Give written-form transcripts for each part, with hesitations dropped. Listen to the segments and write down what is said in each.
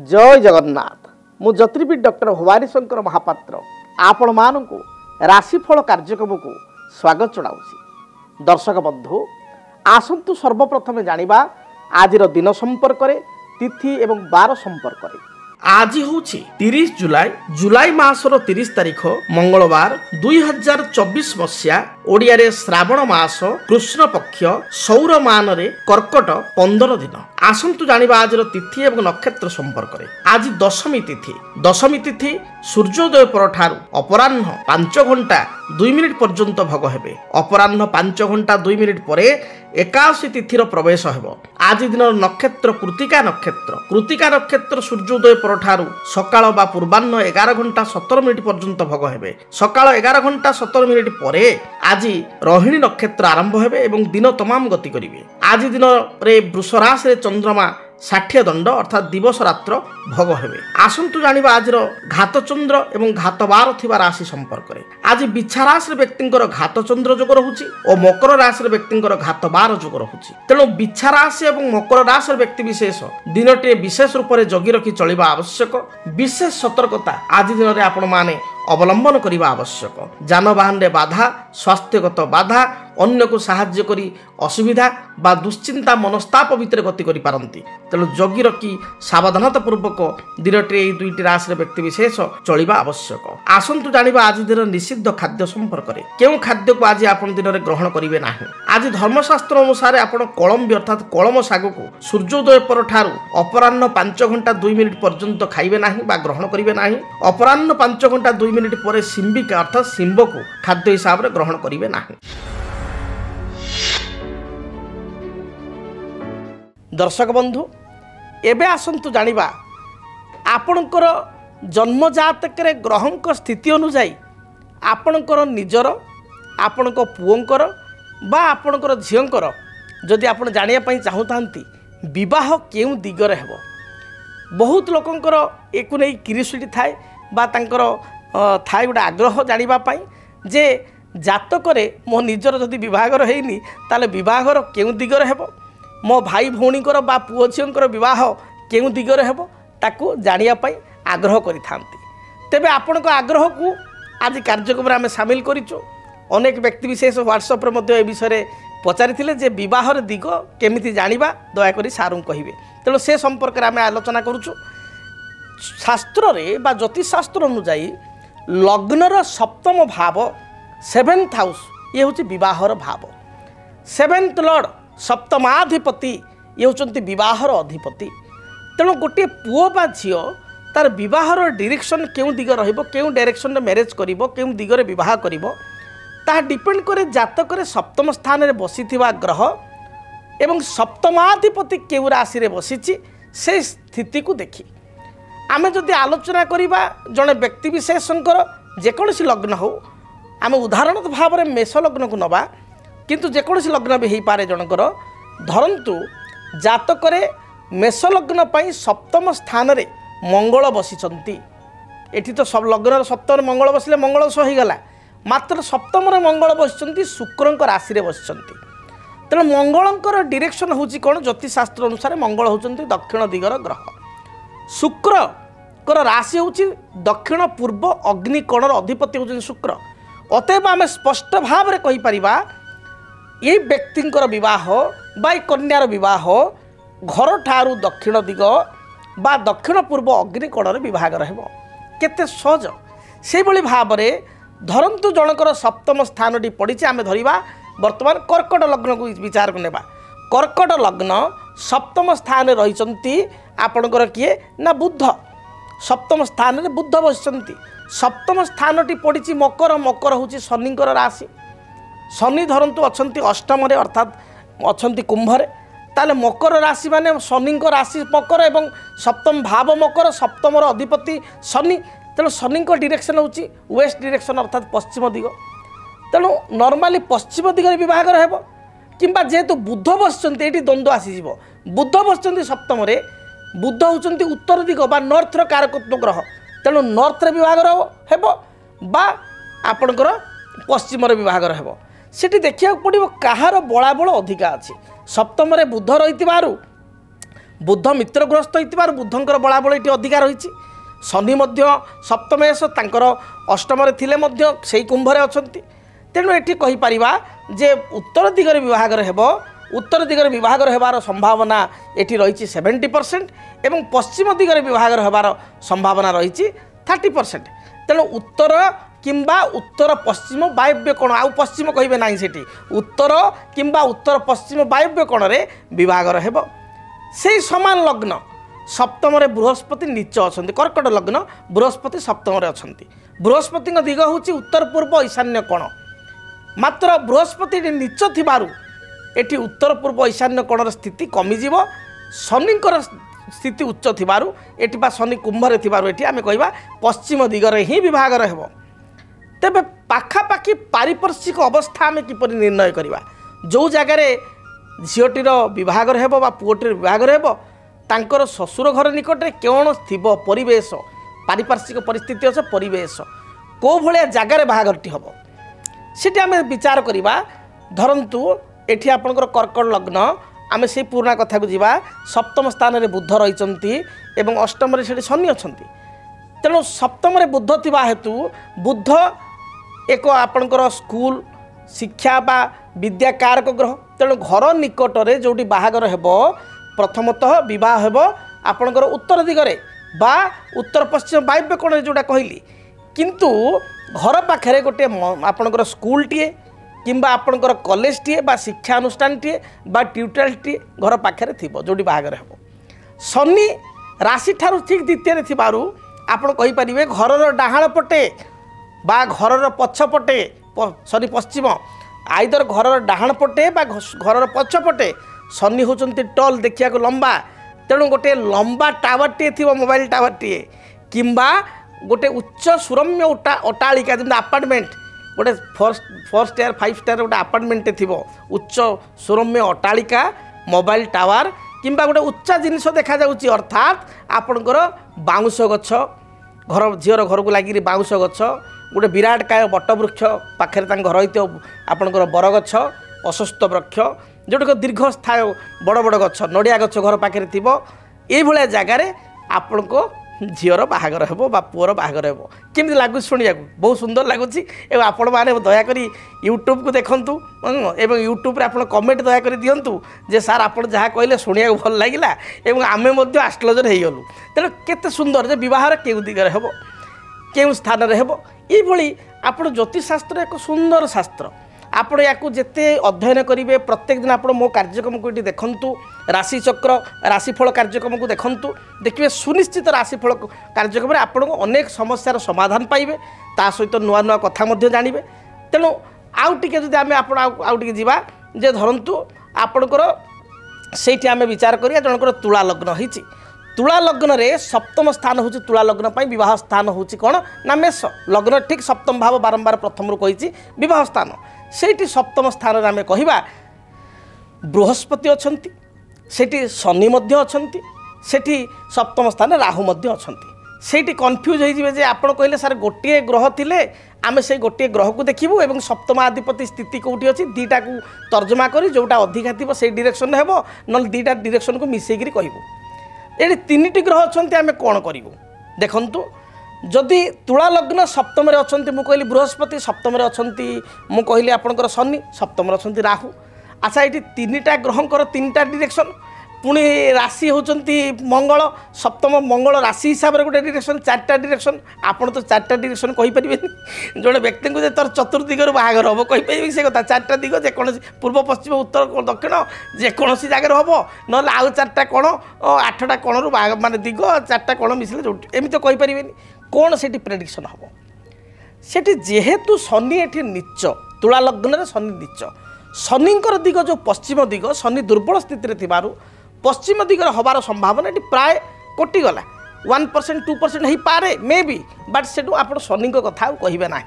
जय जगन्नाथ मु ज्योतिर्विद डॉक्टर भवानी शंकर महापात्र आपण मानक राशिफल कार्यक्रम को स्वागत जनाऊँ। दर्शक बंधु आसतु सर्वप्रथमे जानिबा आजिर दिन संपर्क तिथि एवं बार संपर्क। आज हूँ 30 जुलाई जुलाई मासर 30 तारीख मंगलवार 2024 मसीहा ओडिया रे श्रावण मास कृष्ण पक्ष सौर मान रे कर्कट 15 दिन। आसंतु जानिबा आजिर तिथि एवं नक्षत्र संपर्क। आज दशमी तिथि सूर्योदय परठारु अपराह्न 5 घंटा 2 मिनिट पर्यंत भोग हेबे। अपराह्न 5 घंटा 2 मिनिट परे 81 तिथिर प्रवेश हेबो। आज दिन नक्षत्र कृतिका नक्षत्र सूर्योदय परठारु सकाळ बा पूर्वाह्न 11 घंटा 17 मिनिट पर्यंत भोग हेबे। सकाळ 11 घंटा 17 मिनिट परे आज रोहिणी नक्षत्र आरंभ हेबे एवं दिन तमाम गति करिवे। आज दिन रे वृष राशि रे चंद्रमा 60 दंड अर्थात दिवस रात्र भोग हेबे। आसंतु जानिबा आजिर घात चंद्र एवं घात बार थिबा राशि संपर्क। आज बिछा राशि व्यक्तिंकर घात चंद्र जोग रहुची और मकर राशि व्यक्तिंकर घात बार जोग रहुची। तेणु बिछा राशि एवं मकर राशि व्यक्ति विशेष दिनटे विशेष रूप से जगी रखी चलिबा आवश्यक। विशेष सतर्कता आज दिन में आपण माने अवलंबन करने आवश्यक। जानवाहन रे बाधा, स्वास्थ्यगत बाधा, अन्य को साहाय्य करी असुविधा बा दुश्चिंता मनस्ताप भितर गति करि पारंती। तेणु जगी रखी सावधानता पूर्वक दिनटे এই দুইটি রাশির ব্যক্তি বিশেষ চলিবা আবশ্যক। আসন্তু জানিবা আজি দিন নিষিদ্ধ খাদ্য সম্পর্কে। কেউ খাদ্যକୁ আজি আপন দিନରେ গ্রহণ করিবে ନାହିଁ। আজি ধর্মশাস্ত্র অনুসারে আপন কলম্বি অর্থাৎ কলম শাগକୁ সূর্যোদয় পরঠারু অপরাহ্ন 5 ঘন্টা 2 মিনিট পর্যন্ত খাইবে ନାହିଁ বা গ্রহণ করিবে ନାହିଁ। অপরাহ্ন 5 ঘন্টা 2 মিনিট পরে সিম্বিকা অর্থাৎ সিম্বକୁ খাদ্য হিসাবে গ্রহণ করিবে ନାହିଁ। दर्शक बंधु एबे आसंतु जानिबा आपणकर जन्म जातक रे ग्रहंक स्थिति अनुसार आपणकर निजर आपणक पुओंकर बा आपणकर झियंकर जदि आपण जानिया पई चाहुतांती विवाह केउ दिगरे हेबो। बहुत लोकंकर एकु नै क्यूरियोसिटी थाए बा तांकर थाए गोटे आग्रह जानिबा पई जे जातक रे मो निजर जदि विवाहर हेइनी ताले विवाहर केउ दिगरे हेबो, मो भाई भौणीकर बा पुओ झीओंकर विवाह केउ दिगरे हेबो ताकू जानिया पई आग्रह करि थांती। तेबे आपणक आग्रह को आज कार्यक्रम रे आमे शामिल करिचो। अनेक व्यक्ति विशेष व्हाट्सएप रे मध्ये ए विषय पचारिथिले जे विवाहर दिग केमिति जानिबा दया करी सारू कहिबे। तेणु से संपर्क रे आमे आलोचना करूचो। शास्त्र रे बा ज्योतिष शास्त्र अनुसार लग्नर सप्तम भाव 7th हाउस ये होची विवाहर भाव। 7th लॉर्ड सप्तमाधिपति ये होचंती विवाहर अधिपति। तेणु गोटे पुओ बा झीओ तार विवाहर डायरेक्शन केउ दिग रहिबो, केउ डायरेक्शन रे मैरिज करिवो, केउ दिगरे विवाह करिवो ता डिपेंड करे जातक रे सप्तम स्थान रे बसिथिबा ग्रह एवं सप्तमाधिपति केउ राशि रे बसिछि से स्थिति को देखि आमे जदि आलोचना करिबा जणे व्यक्ति विशेषंकर जेकोसी लग्न हो। आमे उदाहरण भाव रे मेष लग्न को नबा किंतु जेकोसी लग्न भी हो पारे जनकर धरंतु जातक रे मेष लग्न पई सप्तम स्थान रे मंगल बसिचंती। एठी तो सब लग्न सप्तम मंगल बसिले मंगल सो ही गला, मात्र सप्तम रे मंगल बसिचंती शुक्रंक राशि रे बसिचंती। तेणु मंगलंकर डायरेक्शन होची कोन ज्योतिष शास्त्र अनुसार मंगल होचंती दक्षिण दिगर ग्रह। शुक्र कर राशि होची दक्षिण पूर्व अग्नि कोणर अधिपति होचन शुक्र। अतएव आमे स्पष्ट भाव रे कहि परिबा ये व्यक्तिंकर विवाह बा कन्यार विवाह घर ठारू दक्षिण दिग बा दक्षिण पूर्व अग्नि कोणरे विभाग रहबो। केते सहज से भली भाव रे धरंतु जनकर सप्तम स्थानटी पड़िछि। आमे धरिबा वर्तमान कर्कट लग्न को विचार करनेबा। कर्कट लग्न सप्तम स्थान रहिचंती आपणकर किए ना बुध। सप्तम स्थान रे बुध बसिचंती। सप्तम स्थानटी पड़िछि मकर। मकर होछि शनिंकर राशि। शनि धरंतु अछंती अष्टम रे अर्थात अछंती कुंभ रे ताले मकर राशि माने शनि राशि मकर एवं सप्तम भाव मकर सप्तम अधिपति शनि। तेणु शनि डायरेक्शन होची वेस्ट डायरेक्शन अर्थात पश्चिम दिग। तेणु नॉर्मली पश्चिम दिगरे विभाग रहबो किंबा जेहेतु बुध बसचंती एठी द्वंद्व आसीजिवो। बुध बसचंती सप्तम रे, बुध होचंती उत्तर दिग बा नॉर्थ रो कारकत्व ग्रह। तेणु नॉर्थ रे विभाग हेबो बा आपणकर पश्चिम रे विभाग हेबो। सेठी देखिया पड़िबो कहार बळाबळ अधिका अछि। सप्तम रे बुध रहितिबारु बुध मित्र ग्रस्त होइतिबार बुधंकर बलाबल अधिका रही शनि सप्तमेश तांकर अष्टम थिले से कुंभरे अच्छी तेणु ये कहीपर जे उत्तर दिगरे विभागर हेब उत्तर दिगरे विभागर हेबार संभावना ये रही 70% एवं पश्चिम दिगरे विभागर हेबार संभावना रही 30%। तेणु उत्तर किंबा उत्तर पश्चिम वायव्य कोण आउ पश्चिम कहे ना सेठी उत्तर किंबा उत्तर पश्चिम वायव्य कोण रे विभागर हेब से समान लग्न सप्तम रे बृहस्पति नीच अच्छा कर्कट लग्न बृहस्पति सप्तम रे अच्छा बृहस्पति दिग हूँ उत्तर पूर्व ईशान्य कोण मात्र बृहस्पति नीच थिबारु एठी उत्तर पूर्व ईशान्य कोणर स्थिति कमिजिव शनिकर स्थिति उच्च थिबारु एठी बा शनि कुंभरे थिबारु एठी आमे कहबा पश्चिम दिगरे ही विभागर हेब। तेबे पाखापाखि पारिपार्श्विक अवस्था आमे किपरि निर्णय करिबा जो जगार झीटीर विभागर हेब बा पुओटीर विभागर हेब तांकर ससुर घर निकट में कौन थिबो परिवेश पारिपार्श्विक परिस्थिति अच्छे परिवेश कौ भाया जगार बाहागरटी हम सीटी आम विचार करवा धरतु एठी आपणकर कर्कट लग्न आम से पुराणा कथा को जीवा सप्तम स्थान में बुध रही एवं अष्टम से शनि अच्छा तेणु सप्तम बुध थिबा हेतु बुध एक आपणकर स्कूल शिक्षा बा विद्या कारक ग्रह तेणु घर निकटरे जोटी बाहागर हेब प्रथमतः विवाह हेब आपणकर उत्तर दिगरे बा उत्तर पश्चिम वायव्य कोण जोटा कहली किंतु घर पाखे गोटे आपणकर स्कूल टीए किंबा आपणकर कॉलेज टीए बा शिक्षा अनुष्ठान टीए बा ट्यूटोरियल टीए घर पाखे थिबो जोटी बाहागर हेब शनि राशि ठारू ठीक द्वितीय थिबारु आपण कहि परिबे घरर डाहाण पटे बा घरर पछपटे सॉरी पश्चिम आइदर घरर डाहाण पटे बा घरर पछपटे शनि होचंती टल देखिया को लंबा तेणु गोटे लंबा टावर टे थी मोबाइल टावर टे किंबा गोटे उच्च सुरम्य अट्टालिका जमी अपार्टमेंट गोटे फोर स्टार 5 स्टार गोटे अपार्टमेंट थी उच्च सुरम्य अट्टालिका मोबाइल टावर किंबा गोटे उच्चा जिनिस देखा जाउची अर्थात आपणकर बाउंश गछ घर झीर घर को लगी बाउंश गछ गोटे विराट काय बटवृक्ष पाखे घर रही आपणकर बरगछ अश्वत्थ वृक्ष जोटा दीर्घ स्थाय बड़ बड़ गछ नड़िया गछ घर पाखे थी ये जगार आपण को झीर बाहागर हेब बा पुअर बाहागर हेब केमती लगुच शुणा बहुत सुंदर लगुच आपण मैंने दयाक यूट्यूब को देखूँ एवं यूट्यूब आप कमेंट दयाक दिंतु जे सार आप जहाँ कहले शुणा भल लगे आम आस्ट्रोलजर हो गलु तेणु केते सुंदर जे बहार क्यों दिगरे हेब क्यों स्थान में हेब ये आप ज्योतिषशास्त्र एक सुंदर शास्त्र आपण या जिते अध्ययन करेंगे प्रत्येक दिन आप मो कार्यक्रम को ये देखूँ राशिचक्र राशिफल कार्यक्रम को देखूँ देखिए सुनिश्चित राशिफल कार्यक्रम आपको अनेक समस्यार समाधान पाइबे ता सहित नुआ नुआ कथा जानवे तेणु आउ टिके जदि आम आउटे जावा जे धरतु आपणकर से आम विचार करिया जनकर तुला लग्न होती तुला लग्न रे सप्तम स्थान हूँ तुला लग्न पर विवाह स्थान हूँ कौन ना मेष लग्न ठीक सप्तम भाव बारंबार प्रथम कही विवाह स्थान से सप्तम स्थान आम कहिबा बृहस्पति अच्छा सेठी शनि अच्छा सेठी सप्तम स्थान राहु अच्छा सेठी कन्फ्यूज हो जे आप कहले सार गोटे ग्रह थिले आमे से गोटे ग्रह को देखिबू एवं सप्तमाधिपति स्थिति कौटी अच्छी दीटा को तर्जमा करी जोटा अधिका थी से डायरेक्शन हेब न दीटा डायरेक्शन को मिसेकरी कहबू ये 3टी ग्रह अच्छा आम कौन करूँ देखु जदि तुला लग्न सप्तम अच्छा मुझे कहली बृहस्पति सप्तम अच्छा मुझे कहली आपंकर शनि सप्तम अच्छा राहु अच्छा ये 3टा ग्रहंकर 3टा डायरेक्शन पुणी राशि होती मंगल सप्तम मंगल राशि हिसाब से गोटे डायरेक्शन 4टा डायरेक्शन आपड़ तो 4टा डायरेक्शन कहींपारे जो व्यक्ति को तोर चतुर्दिगर बाहागर हम कहींपारे से कथा 4टा दिग जेकोसी पूर्व पश्चिम उत्तर दक्षिण जेकोसी जगह हम ना आउ 4टा कोण 8टा कोणरू माने दिग 4टा कोण मिसले जो एमती तो कहींपारे कौन से प्रेडिक्शन हम से जेहेतु शनि ये नीच तुला लग्न शनि नीच शनिंकर दिग जो पश्चिम दिग शनि दुर्बल स्थित थिबारु पश्चिम दिगर हबार संभावना ये प्राय कटिगला 1% 2% हो पारे मे बी बट से आप शनि कथा कहे ना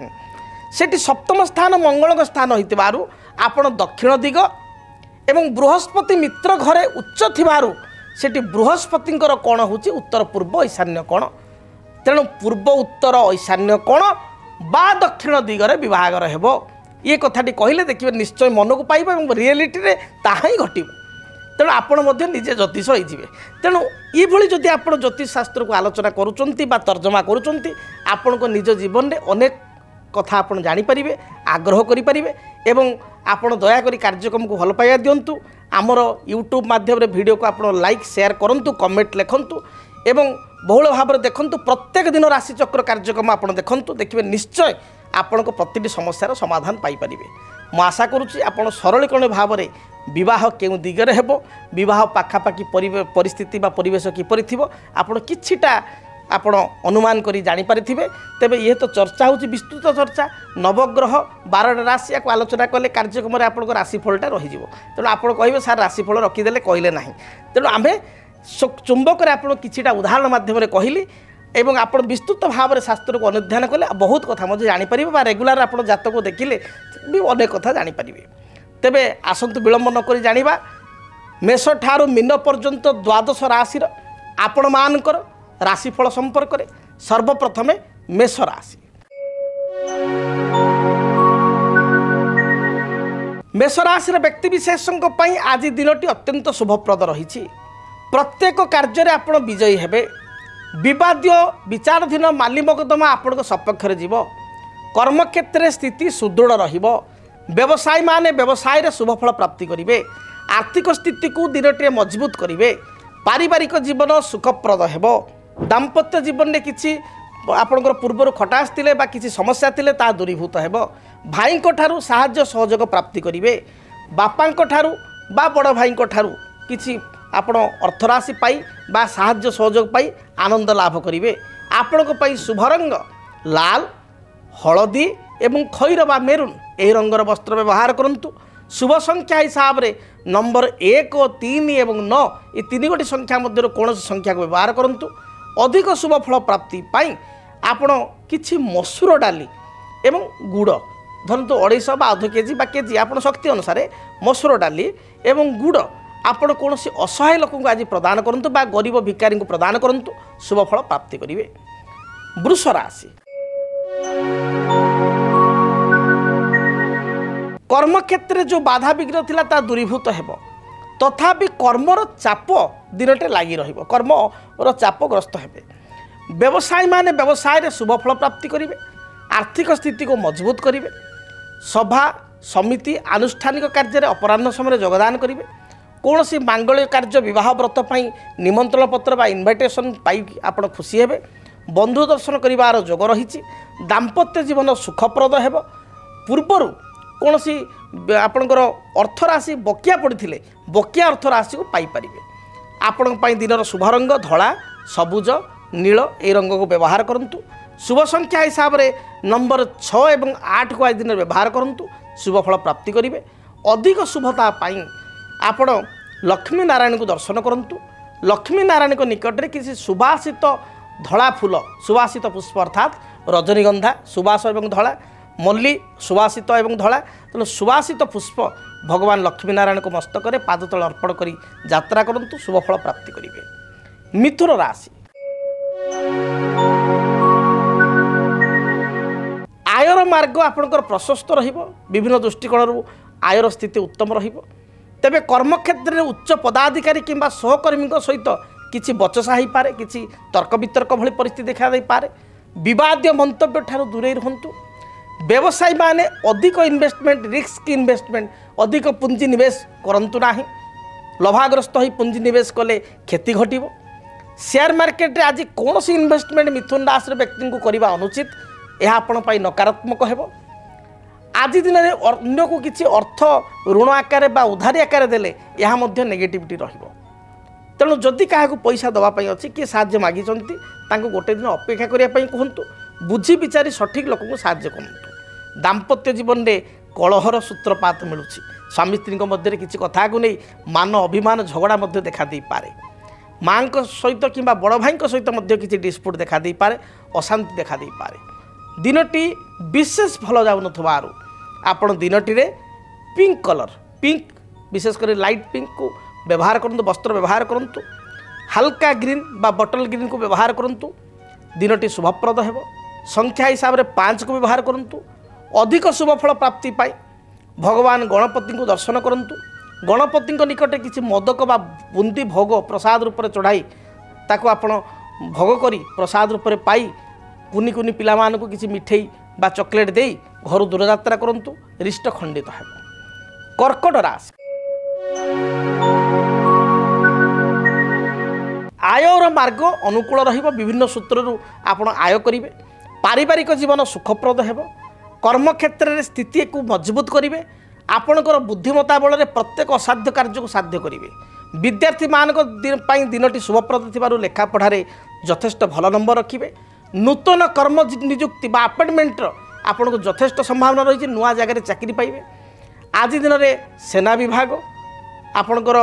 से सप्तम स्थान मंगल स्थान हो आपण दक्षिण दिग एवं बृहस्पति मित्र घरे उच्च थिबारु सेठी बृहस्पतिंकर कोण होची उत्तर पूर्व ईशान्य कोण तेणु पूर्व उत्तर ईशान्य कोण बा दक्षिण दिगरे विभागर हेब ये कथाटी कहले देखिए निश्चय मन को पाइबा रियलिटी रे ताहा ही घटिबो तेणु आपण निजे ज्योतिष होइजिवे। तेणु ये जदि आप ज्योतिष शास्त्र को आलोचना करुँच तर्जमा करुँच आपण को निज जीवन में अनेक कथा आप जानीपारे आग्रह करें एवं आपण दयाकोरी कार्यक्रम को भल पाइबा दिंतु आमर यूट्यूब माध्यम वीडियो को आप लाइक शेयर करूँ कमेंट लिखंतु एवं बहुल भाव में देखूँ प्रत्येक दिन राशिचक्र कार्यक्रम आप देखूँ देखिए निश्चय आपण प्रति समस्यार समाधान पाइपर। मु आशा करुँची आप सरलीकरण भाव में विवाह केउ दिगरे हेबो विवाह पाखापाखि परिस्थिति बा परिवेश किपरि थिबो आपण किछिटा आपण अनुमान करी जानि पारिथिबे। तेबे ये तो चर्चा होची विस्तृत चर्चा नवग्रह 12 राशि को आलोचना कले कार्यक्रम रे आपण राशिफलटा रहि जिवो। तेणु आपण कहिबे सार राशिफल रखिदेले कहले नाही। तेणु आमे चुंबक आपण किछिटा उदाहरण माध्यम रे कहिली एवं आप विस्तृत भाव में शास्त्र को अनुध्यान कले बहुत कथा मजे जानीपर बा रेगुलार आप जातक देखिले भी अनेक कथा जानीपर। तेबे आसंतु विलंब नक जानिबा मेष ठारू मीन पर्यंत द्वादश राशि आपण मानकर राशिफल संपर्क में सर्वप्रथम मेष राशि। मेष राशि व्यक्तिविशेषों आज दिनटी अत्यंत शुभप्रद रही। प्रत्येक कार्य आप विजयी हेबे। विवाद्य विचाराधीन माली मकदमा आपण सपक्ष जीव। कर्मक्षेत्र स्थिति सुदृढ़ रहिबो। व्यवसायी माने व्यवसाय शुभफल प्राप्ति करेंगे। आर्थिक स्थिति को दिनटे मजबूत करेंगे। पारिवारिक जीवन सुखप्रद हेबो। दाम्पत्य जीवन में किसी आपणकर पूर्वर खटास थिले बा किसी समस्या थिले ता दूरीभूत हेबो। भाई ठारू साहाय्य सहयोग प्राप्ति करेंगे। बापा ठारू बा बड़ भाई ठारू किसी आपण अर्थराशि पाई बा साहाय्य सहयोग पाई आनंद लाभ करेंगे। आपण शुभ रंग लाल हलदी एवं खैर बा मेरून यही रंगर वस्त्र व्यवहार करंतु। शुभ संख्या हिसाब रे नंबर 1 3 एवं 9 ये 3 गोटी संख्या मध्य कौन संख्या को व्यवहार करंतु। अधिक शुभ फल प्राप्ति पाई आपण किछि मसूर डाली एवं गुड़ धरतु 250 बा आधा केजी बा केजी आपण शक्ति अनुसार मसूर डाली एवं गुड़ आपण कौन असहाय लोक को आज प्रदान करंतु बा गरीब भिकारी को प्रदान करंतु शुभ फल प्राप्ति करेंगे। वृष राशि कर्मक्षेत्र जो बाधा विघ्न थिला ता दूरीभूत हेबो। तथापि कर्मर चाप दिनटे लगी रहिबो। कर्मर चाप ग्रस्त हेबे। व्यवसायी माने व्यवसाय रे शुभ फल प्राप्ति करेंगे। आर्थिक स्थिति को मजबूत करेंगे। सभा समिति आनुष्ठानिक कार्य रे अपराह्न समय योगदान करेंगे। कौन सी मांगल्य कार्य विवाह व्रत पाई निमंत्रण पत्र बा इनविटेशन पाई आपण खुशी हेबे। बंधु दर्शन करिवार जोग रही। दाम्पत्य जीवन सुखप्रद हेबो। पूर्वर कौन सी आपणकर अर्थराशि बकिया पड़े बकिया अर्थराशि को पाइपर। आपण दिन शुभ रंग धला सबुज नील ए रंग को व्यवहार करंतु। शुभ संख्या हिसाब रे नंबर 6 एवं 8 को आज दिन व्यवहार करंतु शुभ फल प्राप्ति करेंगे। अधिक शुभता पाई आपण लक्ष्मी नारायण को दर्शन करंतु। लक्ष्मी नारायण को निकट में किसी सुवासित धला फूल सुवासित पुष्प अर्थात रजनीगंधा सुवास एवं धला मल्ली सुवासित एवं धला तेणु सुवासित पुष्प भगवान लक्ष्मी नारायण को मस्तक में पादतल अर्पण कर यात्रा करंतु शुभ फल प्राप्ति करेंगे। मिथुन राशि आयर मार्ग आपणकर प्रशस्त रहिबो। विभिन्न दृष्टिकोण आयर स्थिति उत्तम रहिबो। तेबे कर्मक्षेत्र में उच्च पदाधिकारी किंबा सहकर्मी सहित किसी बचसा हो पारे किसी तर्क वितर्क भली परिस्थिति देखा दे पारे। विवाद्य मंतव्य ठारू दूरे रहंतु। व्यवसायी माने अधिक इन्वेस्टमेंट रिस्क इन्वेस्टमेंट अधिक पुंजी निवेश करंतु नाही। लभाग्रस्त हो पुंजी निवेश कले क्षति घटिबो। शेयर मार्केट रे आज कौन सी इन्वेस्टमेंट मिथुन राशि व्यक्ति को करवा अनुचित यह आपण पाई नकारात्मक हेबो। आज दिन में अन्य को किसी अर्थ ऋण आकार बा उधारी आकार देले यह मध्य नेगेटिविटी रहिबो। तेणु जदि क्या पैसा दवाई अच्छी किए साहाय्य मागी गोटे दिन अपेक्षा करने कहतु। बुझी विचारी सठिक लोक को साहाय्य करतु। दाम्पत्य जीवन में कलहर सूत्रपात मिलूँ। स्वामी स्त्री मध्य किसी कथा को नहीं मान अभिमान झगड़ा देखा दे पारे। माँ सहित कि बड़ भाई सहित किसी डिस्प्यूट देखा दे पारे अशांति देखा दे पारे। दिनटी विशेष भल जाऊन आपण दिनटी पिंक कलर पिंक विशेषकर लाइट पिंक को व्यवहार करंतु। वस्त्र व्यवहार करंतु। हल्का ग्रीन बा बटल ग्रीन को व्यवहार करंतु। दिनटी शुभप्रद हेबो। संख्या हिसाब रे 5 को व्यवहार करंतु। अधिक शुभ फल प्राप्ति पाई भगवान गणपति को दर्शन करंतु। गणपति निकटे किसी मदक बा बुंदी भोग प्रसाद रूप में चढ़ाई ताको आपण भोग करी प्रसाद रूप में पाई कुनी कुनी पिला मानकु किसी मिठेई बा चॉकलेट दे घर दूरयात्रा करंतु रिष्ट खंडित है। कर्कट राशि आयर मार्ग अनुकूल रहिबो विभिन्न सूत्रु आपण आय करिवे पारिवारिक जीवन सुखप्रद हेबो कर्म क्षेत्र में स्थिति को मजबूत करिवे आपणकर बुद्धिमत्ता बल प्रत्येक असाध्य कार्य को साध्य करेंगे विद्यार्थी मान दिनटी शुभप्रद थी लेखा पढ़ारे यथेष्ट भल नंबर रखिए नूतन कर्म नियुक्ति बा अपॉइंटमेंट आपन को यथेष्ट संभावना रही नुआ जगह चाकरी पाइबे आज दिन में सेना विभाग आपणकर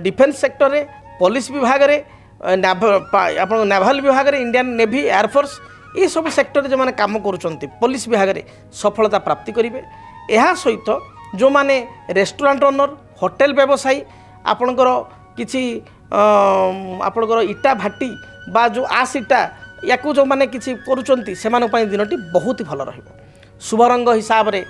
डिफेन्स सेक्टर रे पुलिस विभाग रे नेभाल विभाग रे इंडियन नेवी एयरफोर्स ये सब सेक्टर जो मैंने काम करुँच पुलिस विभाग रे सफलता प्राप्ति करेंगे यह सहित जो माने रेस्टोरेंट ओनर होटेल व्यवसायी आपणकर किसी आपणकर इटा भाटी बा जो आस इटा या जो मैंने किसी करुँच से दिनटी बहुत ही भल रहिबो शुभ रंग हिसाब रे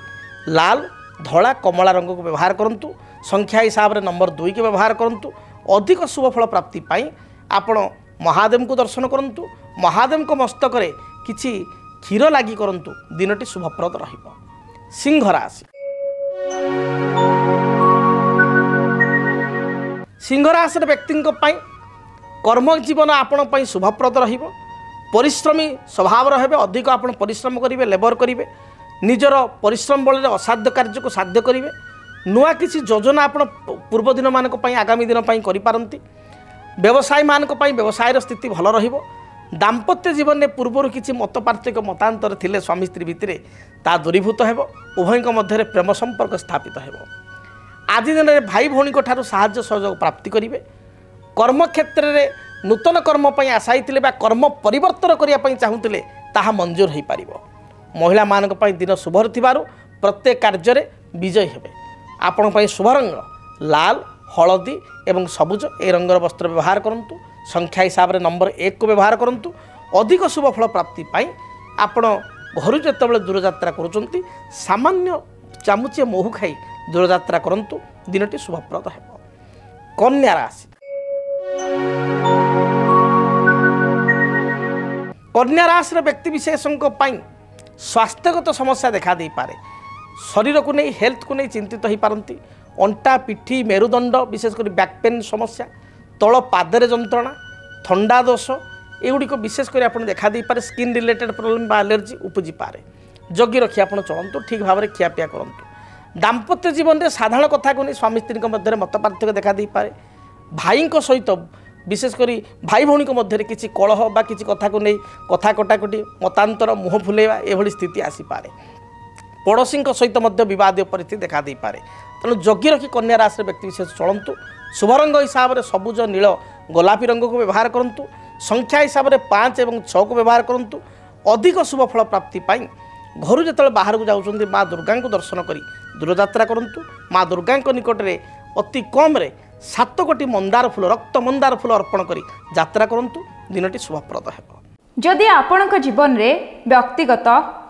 लाल धला कमला रंग को व्यवहार करंतु संख्या हिसाब रे नंबर 2 के व्यवहार करंतु अधिक शुभ फल प्राप्ति पाई आपण महादेव को दर्शन करंतु महादेव को मस्तक रे किछि क्षीर लागी करंतु दिनटी शुभप्रद रहिबो। सिंह राशि सिंह राशि व्यक्ति कर्म जीवन आपण शुभप्रद रहिबो परिश्रमी स्वभाव रहे अधिक आप परिश्रम करेंगे लेबर करेंगे निजर परिश्रम बल असाध्य कार्य को साध्य करेंगे नुआ किसी योजना आप पूर्व दिन मानक आगामी दिन करपारती व्यवसायी मानक व्यवसायर स्थिति भल रहिबो दाम्पत्य जीवन में पूर्वर किसी मत पार्थक्य मतांतर थिले स्वामी स्त्री भितर ता दूरीभूत हेबो उभयक मध्य प्रेम संपर्क स्थापित हेबो आज दिन में भाई भौणी ठारू साहाय्य सहयोग प्राप्ति करेंगे कर्म क्षेत्र में नूतन कर्म आशायी थे कर्म परिवर्तन करने चाहूले ताहा मंजूर हो पार महिला मान दिन शुभ प्रत्येक कार्य विजयी हे आपण शुभ रंग लाल हलदी एवं सबुज ए रंगर वस्त्र व्यवहार करंतु संख्या हिसाब रे नंबर 1 को व्यवहार करंतु अधिक शुभ फल प्राप्ति पाई आपण घर जिते दूरयात्रा करुँच सामान्य चामुचे मोहु खाई दूरयात्रा करंतु दिनटी शुभप्रद है। कन्या राशि कन्या राशि व्यक्ति विशेषों स्वास्थ्यगत समस्या देखा दे पारे शरीर को नहीं हेल्थ को नहीं चिंतित हो पारती अंटा पिठी मेरुदंड विशेषकर बैक पेन समस्या तल पादरे जंत्रणा थंडा दोष एगुड़िक विशेषकर आप देखा दे पारे स्किन रिलेटेड प्रोब्लेम बा एलर्जी उपजी पारे जगी रखी आप चलतु ठीक भाव में खियापिया करूँ दाम्पत्य जीवन में साधारण कथा को नहीं स्वामी स्त्री मध्य मत पार्थक्य देखा दे पारे भाई सहित विशेषकर भाई भौणी मध्य किसी कलह बा किसी कथा को नहीं कथा कटाकटी मतांतर मुह फुलेवा एभली स्थिति आसीपे पड़ोशी सहित बद परिस्थिति देखा दे पारे तेणु जगी रखी कन्या राशि व्यक्ति विशेष चलतु शुभ रंग हिसाब से सबुज नील गोलापी रंग को व्यवहार करूँ संख्या हिसाब से 5 और 6 को व्यवहार करूँ अधिक शुभ फल प्राप्ति पाई घर जो बाहर को जाऊँ माँ दुर्गा को दर्शन कर दूरयात्रा करूँ माँ दुर्गा निकट में अति कम 7 कोटी मंदार फूल रक्त मंदार फूल अर्पण कर यात्रा करंतु दिनटी शुभप्रद है। जदि आपणक जीवन में व्यक्तिगत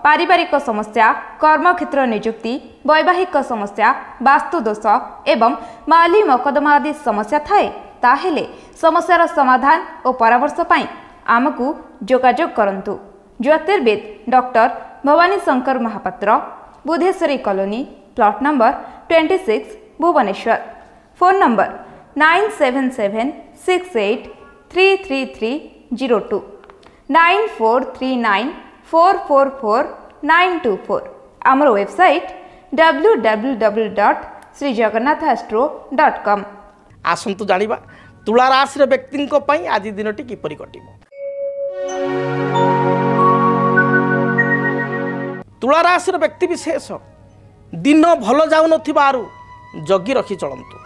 पारिवारिक समस्या कर्मक्षेत्र नियुक्ति वैवाहिक समस्या वास्तुदोष एवं माली मकदमा आदि समस्या थाए ताहेले समस्यार समाधान और परामर्श पाई आमको जोगाजोग करंतु। ज्योतिर्विद doctor Bhabani Shankar Mahapatra Budheswari colony plot number 26 Bhubaneswar phone number 9776833302 9439444924 आमर वेबसाइट www.srijagannathastro.com। आसंतु जानिबा तुला राशि व्यक्ति आज दिनटी किपरि कटिबो। तुला राशि व्यक्ति विशेष दिन भल जाऊ नथिबारु जगी रखी चलंतु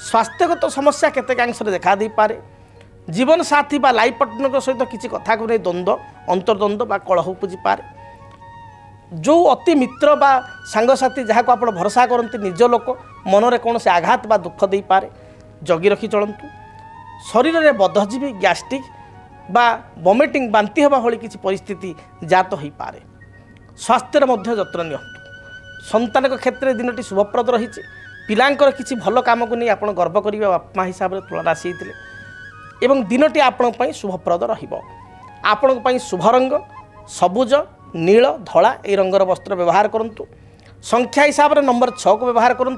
स्वास्थ्यगत समस्या केतेकांश देखा दे पारे जीवन साथी बा लाइफ पार्टनर सहित किसी कथा को नहीं द्वंद्व अंतर्द्वंद्व बा कलह उपजी पारे जो अति मित्र बा सांगसाथी जहाँ को आप भरोसा करते निज लोक मनरे कौन से आघात बा दुख दे पारे जगी रखी चलंतु शरीर में बदहजीवी गैस्ट्रिक बा वॉमिटिंग बांति हवा भली किसी परिस्थिति जात हो पारे स्वास्थ्यर मध्य जत्न नियंतु संतान क्षेत्र में दिनटी शुभप्रद रही पिलांकर किसी भल काम को नहीं आप गर्व करेंगे बापा हिसाब से तुला राशि होते एवं दिनटी आपण शुभप्रद आपण शुभ रंग सबुज नील धला ये रंगर वस्त्र व्यवहार करूँ संख्या हिसाब से नंबर 6 को व्यवहार करूँ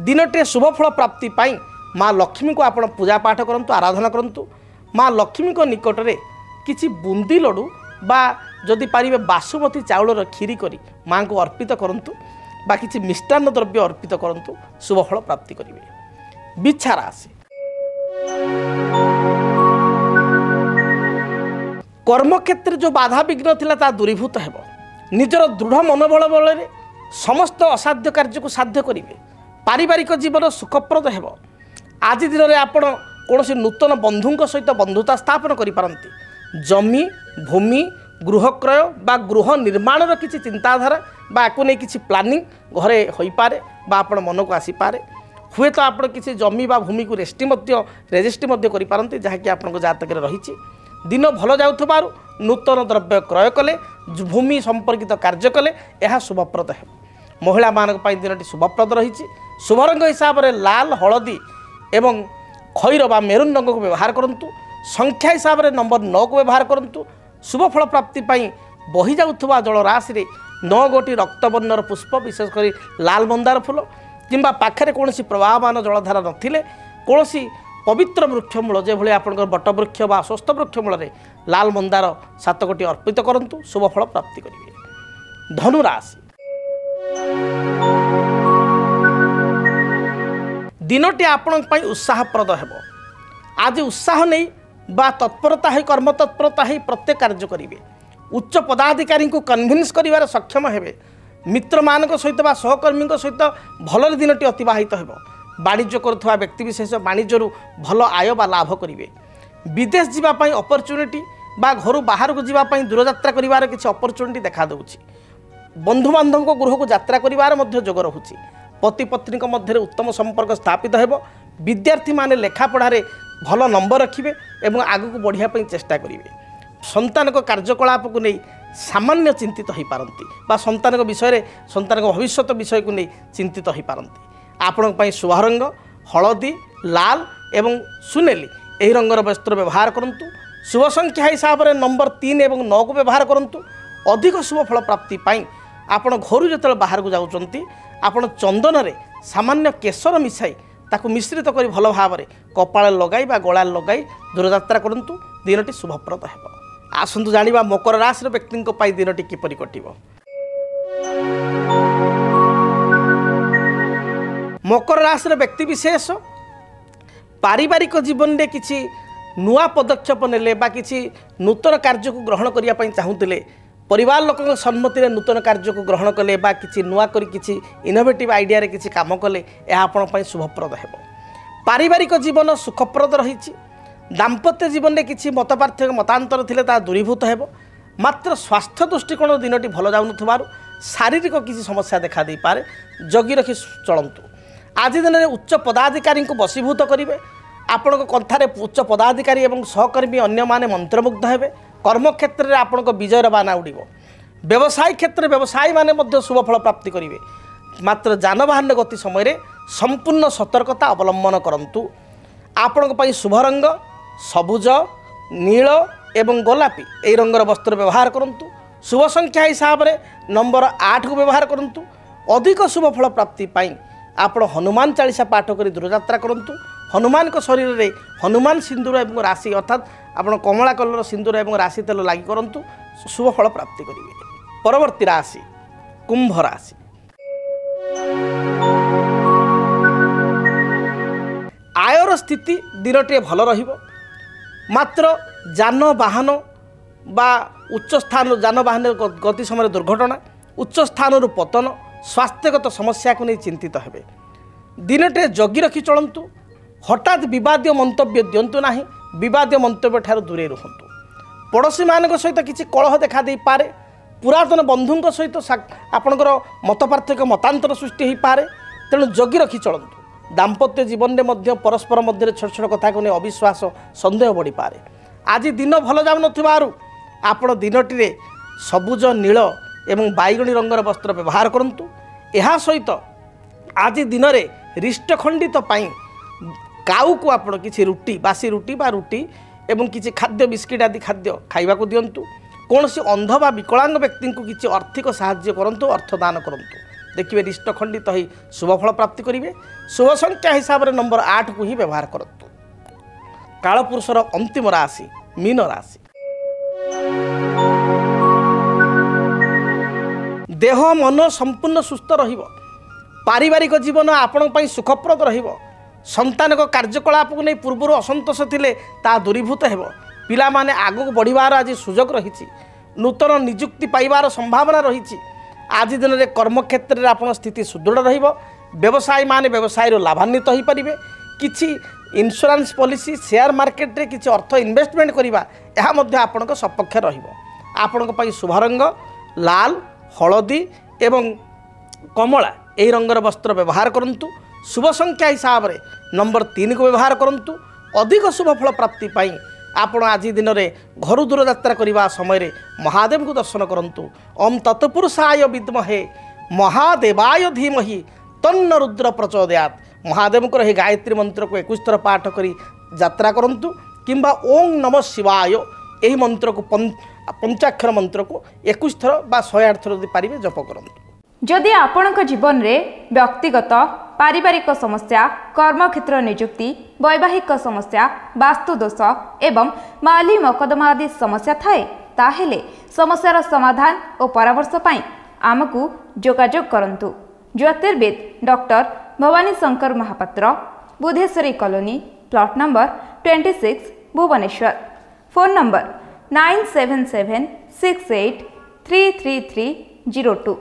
दिनटे शुभफल प्राप्ति पाई माँ लक्ष्मी को आपण पूजा पाठ करूँ आराधना करूँ माँ लक्ष्मी को निकट में किसी बूंदी लड्डू बा जदि पारे बासुमती चाउलर खीरी करी माँ को अर्पित करूँ बा किसी मिष्टान्न द्रव्य अर्पित करूँ शुभफल प्राप्ति करेंगे। बिच्छा राशि कर्मक्षेत्र जो बाधा विघ्न थिला ता दूरीभूत हेब निजर दृढ़ मनोबल बल समस्त असाध्य कार्य को साध्य करेंगे। पारिवारिक जीवन सुखप्रद हेब आज दिन में आपण कौन नूतन बंधुों सहित बंधुता स्थापन करें जमी भूमि गृह क्रय बा गृह निर्माण किसी चिंताधारा बा नहीं किसी प्लानिंग घरे हो पारे बा आपण मन को आसीपे हुए तो आप किसी जमी बा भूमि को रेजिस्ट्री करें जहाँकि आपण जातक रही दिन भल जाऊँ नूतन द्रव्य क्रय कले भूमि संपर्कित कार्य कले यह शुभप्रद है। महिला मान दिन शुभप्रद रही शुभ रंग हिसाब से लाल हलदी एवं खैर बा मेरून रंग को व्यवहार करूँ संख्या हिसाब से नंबर 9 को व्यवहार करूँ शुभफल प्राप्ति बही जाऊा जलराशि में 9 गोटी रक्तवर्णर पुष्प विशेषकर लाल मंदार फूल किंबा पाखरे कौन प्रवाहमान जलधारा नथिले कौन पवित्र वृक्षमूल जो भाई आप बट वृक्ष बा स्वस्थ वृक्षमूल लाल मंदार 7 गोटी अर्पित करूँ शुभफल प्राप्ति करेंगे। धनुराशि दिनटी आपण उत्साहप्रद हेब आज उत्साह नहीं बा तत्परता है कर्म तत्परता है प्रत्येक कार्य करेंगे। उच्च पदाधिकारी को कन्भिन्स कर सक्षम हेबे मित्र मान सहित बा सहकर्मी सहित भल दिनटी अतिवाहित हेब वाणिज्य करुवा व्यक्तिशेष वाणिज्य भल आय बा लाभ करेंगे। विदेश जावाई अपरच्युनिटी बा घर बाहर को जावाई दूरयात्रा कर किसी अपरच्युनिटी देखा दूँ बंधु बांधव गृह को यात्रा कर जोग रोचे पति पत्नी मध्य उत्तम संपर्क स्थापित हेब विद्यार्थी माने लेखा पढ़ारे भल नंबर रखिए एवं आगक बढ़िया चेष्टा करेंगे। संतान को कार्यकलाप को नहीं सामान्य चिंतित हो पारती बा संतान विषय संतान भविष्य विषय को नहीं चिंतित हो पारती आपण शुभ रंग हलदी लाल एवं सुनेली यही रंगर वस्त्र व्यवहार करूँ शुभ संख्या हिसाब से नंबर 3 और 9 को व्यवहार करूँ अधिक शुभ फल प्राप्ति आपण घर जो बाहर को जाऊँच आपण चंदन रे सामान्य केशर मिसाई ताकू मिश्रित कर भल भाव में कपाल लगाई बा गला लगाई दूरयात्रा करूँ दिनटी शुभप्रद हेब। आसतु जानिबा मकर राशि व्यक्ति दिनटी किपरि कटिब। मकर राशि व्यक्ति विशेष पारिवारिक जीवन में किसी नुआ पदक्षेप नेले बा किसी नूतन कार्य को ग्रहण करने चाहूले परिवार लोक सम्मति नूतन कार्य को ग्रहण कले बा किसी नुआ करी किसी इनोवेटिव आइडिया रे किसी काम कले यह आपण शुभप्रद हेब। पारिवारिक जीवन सुखप्रद रही दाम्पत्य जीवन में किसी मतपार्थक्य मतांतर थिले ता दूरीभूत हेब मात्र स्वास्थ्य दृष्टिकोण दिनटी भल जाऊन शारीरिक किसी समस्या देखा दे पारे जगी रखी चलतु। आज दिन में उच्च पदाधिकारी को वशीभूत करेंगे आपण कथार उच्च पदाधिकारी और सहकर्मी अन्य माने मंत्रमुग्ध हेबे कर्मक्षेत्र में आपण विजयर बाना उड़ व्यवसाय क्षेत्र व्यवसायी माने शुभफल प्राप्ति करेंगे मात्र जानवाहन गति समय संपूर्ण सतर्कता अवलंबन करंतु। आपण शुभ रंग सबुज नील एवं गोलापी यही रंगर वस्त्र व्यवहार करूँ शुभ संख्या हिसाब से नंबर 8 को व्यवहार करूँ अधिक शुभफल प्राप्ति आपण हनुमान चालीसा पाठ कर दूरयात्रा करूँ हनुमान को शरीर में हनुमान सिंदूर एवं राशि अर्थात आपण कमला कलर सिंदूर एवं राशि तेल लगी करूँ शुभफल प्राप्ति करेंगे। परवर्ती राशि कुंभ राशि आयर स्थिति दिनटे भल रहिबो मात्र जानवाहन बा उच्च स्थान जानवाहन गति समय दुर्घटना उच्च स्थान पतन स्वास्थ्यगत समस्या को नहीं चिंतित हेबे दिनटे जगी रखी चलतु हठात विवादीय मंतव्य दिंतु ना विवादीय मंतव्य ठार दूरे रुहतु पड़ोशी मान सहित किसी कलह देखा दे पारे पुरातन बंधुओं सहित आपणकर मतपार्थक्य मतांतर सृष्टि हो पारे तेणु जगी रखी चलतु दाम्पत्य जीवन में परस्पर मध्य छोट छोट कथा को नहीं अविश्वास सन्देह बढ़ी पारे आज दिन भल जाऊन आपण दिनटी सबुज नील एवं बैगणी रंगर वस्त्र व्यवहार करूँ यह सहित आज दिन में रिष्टखंडित काऊ को आपण किसी रुटी बासी रुटी बा रुटी एवं किसी खाद्य बिस्किट आदि खाद्य खाइबा को दिंतु। कौन सी अंध बा विकलांग व्यक्ति को किसी आर्थिक साहाय्य करंतु, अर्थदान करंतु। देखिए रिष्टखंडित ही शुभफल प्राप्ति करेंगे। शुभ संख्या हिसाब से नंबर 8 को ही व्यवहार करंतु। कालपुरुषर अंतिम राशि मीन राशि। देह मन संपूर्ण सुस्थ रहिबो। पारिवारिक जीवन आपण पई सुखप्रद रहिबो। संतान को कार्यकलाप को नहीं पूर्व असंतोष थिले ता दूरीभूत हेबो। पिला माने आगु बढ़िबार आज सुजोग रहिछि। नूतन नियुक्ति पाइबार संभावना रहिछि। आज दिन में कर्मक्षेत्र में आपन स्थिति सुदृढ़ रहिबो। व्यवसायी माने व्यवसाय लाभान्वित हो पारिबे। किछि इंश्योरेंस पॉलिसी शेयर मार्केट रे किछि अर्थ इन्वेस्टमेंट करिबा एहा मध्ये आपन को सपक्ष रहिबो। आपन को पई शुभ रंग लाल हलदी एवं कमला एही रंगर वस्त्र व्यवहार करंतु। शुभ संख्या हिसाब से नंबर 3 को व्यवहार करंतु। अधिक शुभ फल प्राप्ति पाई आपण आज दिन में घर दूर यात्रा करने समय महादेव को दर्शन करंतु। ओम तत्पुरुषाय विद्महे महादेवाय धीमहि तन्न रुद्र प्रचोदयात्। महादेव को यह गायत्री मंत्र को 21 थर पाठ करी यात्रा करंतु। किंबा ओम नमः शिवाय यही मंत्र को पंचाक्षर मंत्र को 21 थर बा 108 थर यदि पारिबे जप करंतु। जदि आपणक जीवन में व्यक्तिगत पारिवारिक समस्या कर्मक्षेत्र नियुक्ति वैवाहिक समस्या वास्तुदोष एवं माली मकदमा आदि समस्या थाए ताहेले समस्यार समाधान और परामर्श पाई आमको जोगाजोग करंतु। ज्योतिर्विद doctor Bhabani Shankar Mahapatra, Budheswari colony, plot number 26, Bhubaneswar. Phone number 9776833302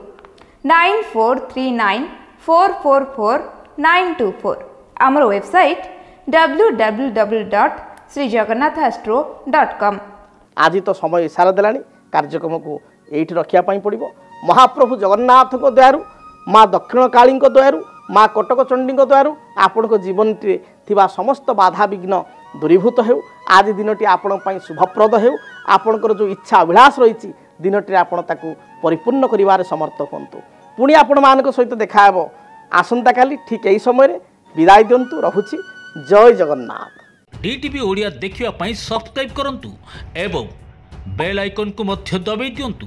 9439444924। आमर वेबसाइट www.srijagannathastro.com। आज तो समय इशारा देलानी कार्यक्रम को एठी रखिया पई पड़िबो। महाप्रभु जगन्नाथ को दयारु माँ दक्षिण काली को दयारु माँ कटक चंडी को दयारु आपण को जीवन थिबा समस्त बाधा विघ्न दूरीभूत हेउ। आज दिनटी आपण पई शुभप्रद हेउ। आपणकर जो इच्छा अभिलाष रही दिनटी आपण ताकू परिपूर्ण करिवार समर्थ होंतु। पुणी आपण मानक सहित देखा हेबो आसंता काली ठीक एही समय विदाय दियंतु। रहुछि जय जगन्नाथ। डीटीवी ओडिया देखिवा पई सब्सक्राइब करंतु एवं बेल आइकन को मध्य दबाई दियंतु।